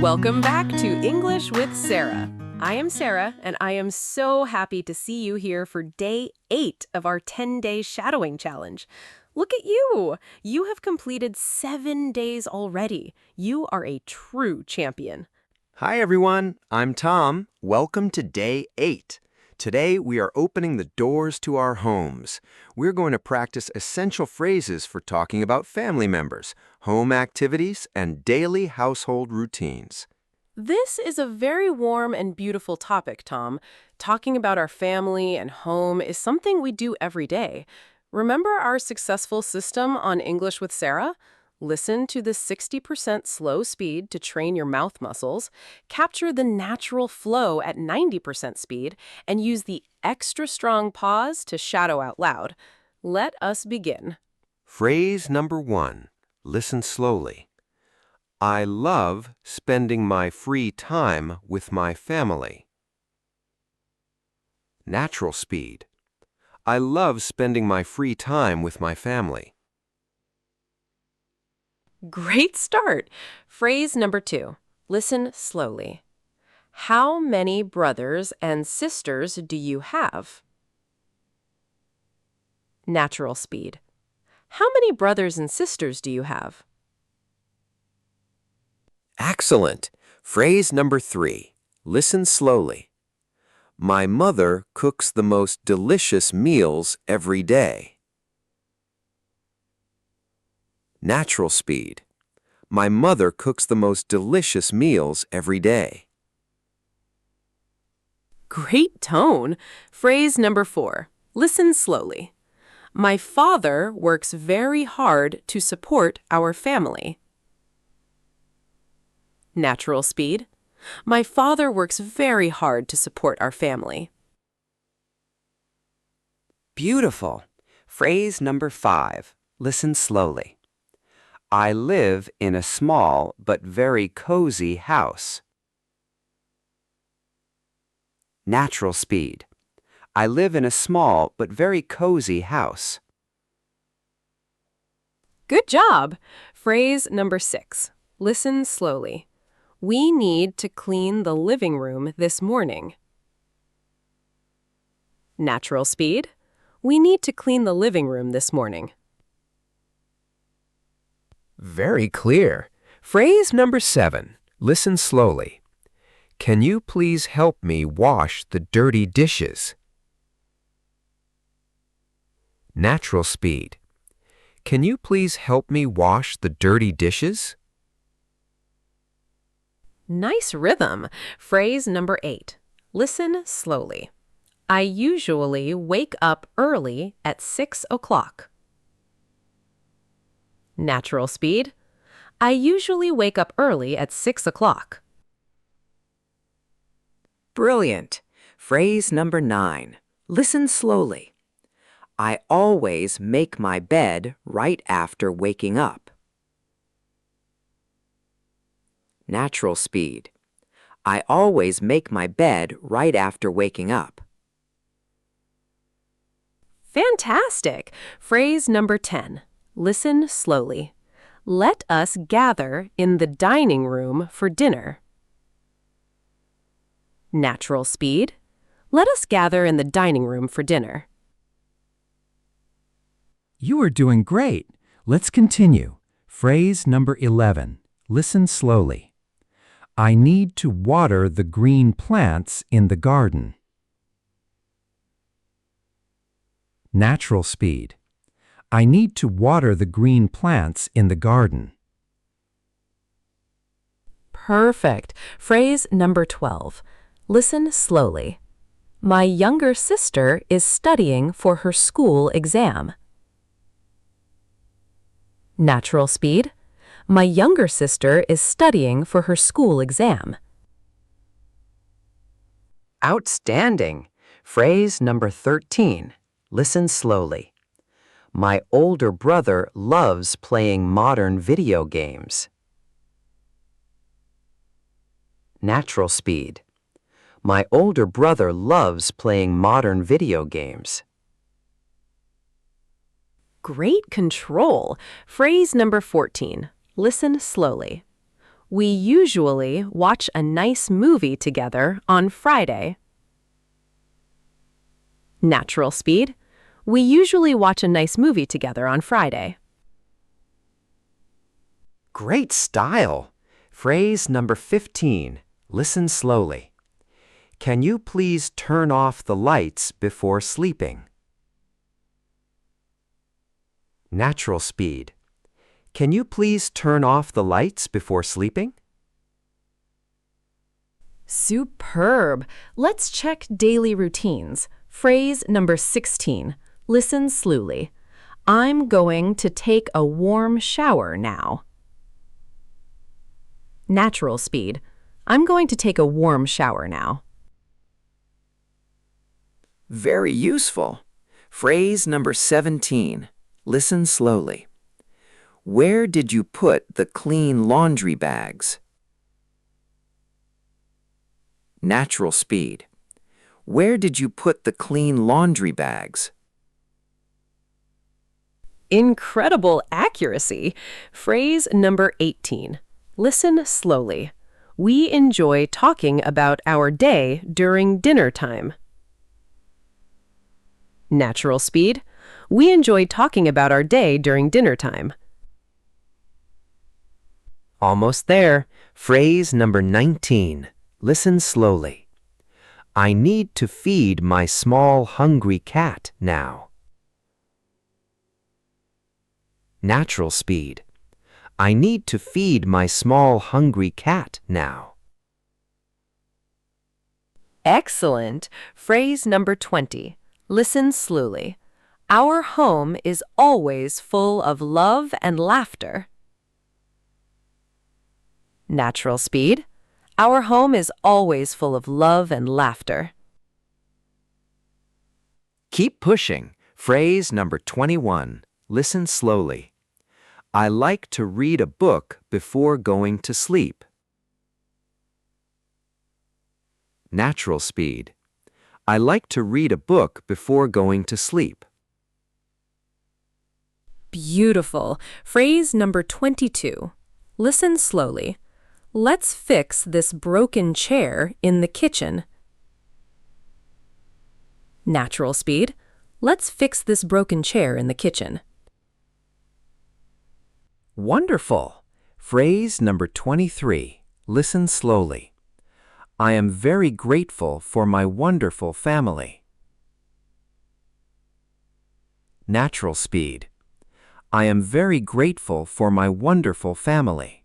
Welcome back to English with Sarah. I am Sarah, and I am so happy to see you here for day 8 of our 10-day shadowing challenge. Look at you! You have completed 7 days already. You are a true champion. Hi everyone, I'm Tom. Welcome to day 8. Today we are opening the doors to our homes. We're going to practice essential phrases for talking about family members, home activities, and daily household routines. This is a very warm and beautiful topic, Tom. Talking about our family and home is something we do every day. Remember our successful system on English with Sarah? Listen to the 60% slow speed to train your mouth muscles, capture the natural flow at 90% speed, and use the extra strong pause to shadow out loud. Let us begin. Phrase number 1. Listen slowly. I love spending my free time with my family. Natural speed. I love spending my free time with my family. Great start. Phrase number 2. Listen slowly. How many brothers and sisters do you have? Natural speed. How many brothers and sisters do you have? Excellent. Phrase number 3. Listen slowly. My mother cooks the most delicious meals every day. Natural speed. My mother cooks the most delicious meals every day. Great tone. Phrase number 4. Listen slowly. My father works very hard to support our family. Natural speed. My father works very hard to support our family. Beautiful. Phrase number 5. Listen slowly. I live in a small but very cozy house. Natural speed. I live in a small but very cozy house. Good job. Phrase number 6. Listen slowly. We need to clean the living room this morning. Natural speed. We need to clean the living room this morning. Very clear. Phrase number 7. Listen slowly. Can you please help me wash the dirty dishes? Natural speed. Can you please help me wash the dirty dishes? Nice rhythm. Phrase number 8. Listen slowly. I usually wake up early at 6 o'clock. Natural speed. I usually wake up early at 6 o'clock. Brilliant. Phrase number 9. Listen slowly. I always make my bed right after waking up. Natural speed. I always make my bed right after waking up. Fantastic! Phrase number 10. Listen slowly. Let us gather in the dining room for dinner. Natural speed. Let us gather in the dining room for dinner. You are doing great. Let's continue. Phrase number 11. Listen slowly. I need to water the green plants in the garden. Natural speed. I need to water the green plants in the garden. Perfect. Phrase number 12. Listen slowly. My younger sister is studying for her school exam. Natural speed. My younger sister is studying for her school exam. Outstanding. Phrase number 13. Listen slowly. My older brother loves playing modern video games. Natural speed. My older brother loves playing modern video games. Great control. Phrase number 14. Listen slowly. We usually watch a nice movie together on Friday. Natural speed. We usually watch a nice movie together on Friday. Great style! Phrase number 15. Listen slowly. Can you please turn off the lights before sleeping? Natural speed. Can you please turn off the lights before sleeping? Superb! Let's check daily routines. Phrase number 16. Listen slowly. I'm going to take a warm shower now. Natural speed. I'm going to take a warm shower now. Very useful. Phrase number 17. Listen slowly. Where did you put the clean laundry bags? Natural speed. Where did you put the clean laundry bags? Incredible accuracy. Phrase number 18. Listen slowly. We enjoy talking about our day during dinner time. Natural speed. We enjoy talking about our day during dinner time. Almost there. Phrase number 19. Listen slowly. I need to feed my small hungry cat now. Natural speed. I need to feed my small hungry cat now. Excellent. Phrase number 20. Listen slowly. Our home is always full of love and laughter. Natural speed. Our home is always full of love and laughter. Keep pushing. Phrase number 21. Listen slowly. I like to read a book before going to sleep. Natural speed. I like to read a book before going to sleep. Beautiful. Phrase number 22. Listen slowly. Let's fix this broken chair in the kitchen. Natural speed. Let's fix this broken chair in the kitchen. Wonderful! Phrase number 23. Listen slowly. I am very grateful for my wonderful family. Natural speed. I am very grateful for my wonderful family.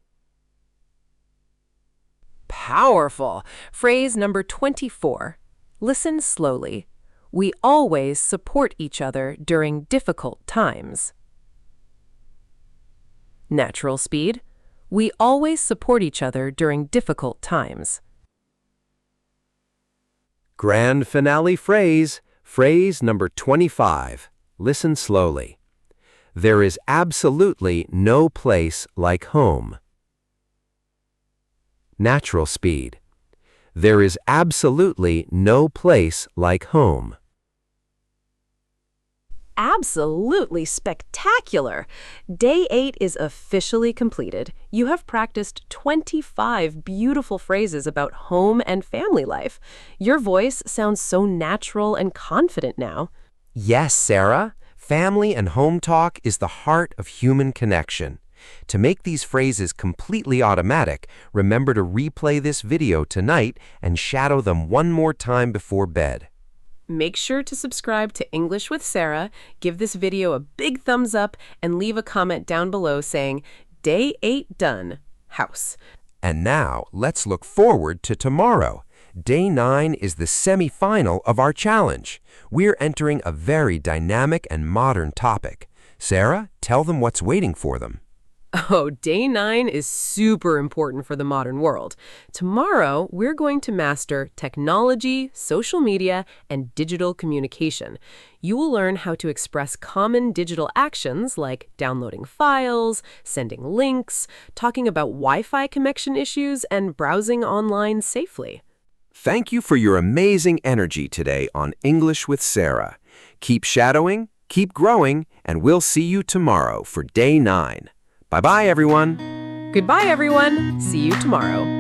Powerful. Phrase number 24. Listen slowly. We always support each other during difficult times. Natural speed. We always support each other during difficult times. Grand finale phrase. Phrase number 25. Listen slowly. There is absolutely no place like home. Natural speed. There is absolutely no place like home. Absolutely spectacular! Day 8 is officially completed. You have practiced 25 beautiful phrases about home and family life. Your voice sounds so natural and confident now. Yes, Sarah. Family and home talk is the heart of human connection. To make these phrases completely automatic, remember to replay this video tonight and shadow them one more time before bed. Make sure to subscribe to English with Sarah, give this video a big thumbs up, and leave a comment down below saying, Day 8 done, house. And now, let's look forward to tomorrow. Day 9 is the semi-final of our challenge. We're entering a very dynamic and modern topic. Sarah, tell them what's waiting for them. Oh, Day 9 is super important for the modern world. Tomorrow, we're going to master technology, social media, and digital communication. You will learn how to express common digital actions like downloading files, sending links, talking about Wi-Fi connection issues, and browsing online safely. Thank you for your amazing energy today on English with Sarah. Keep shadowing, keep growing, and we'll see you tomorrow for Day 9. Bye-bye, everyone. Goodbye, everyone. See you tomorrow.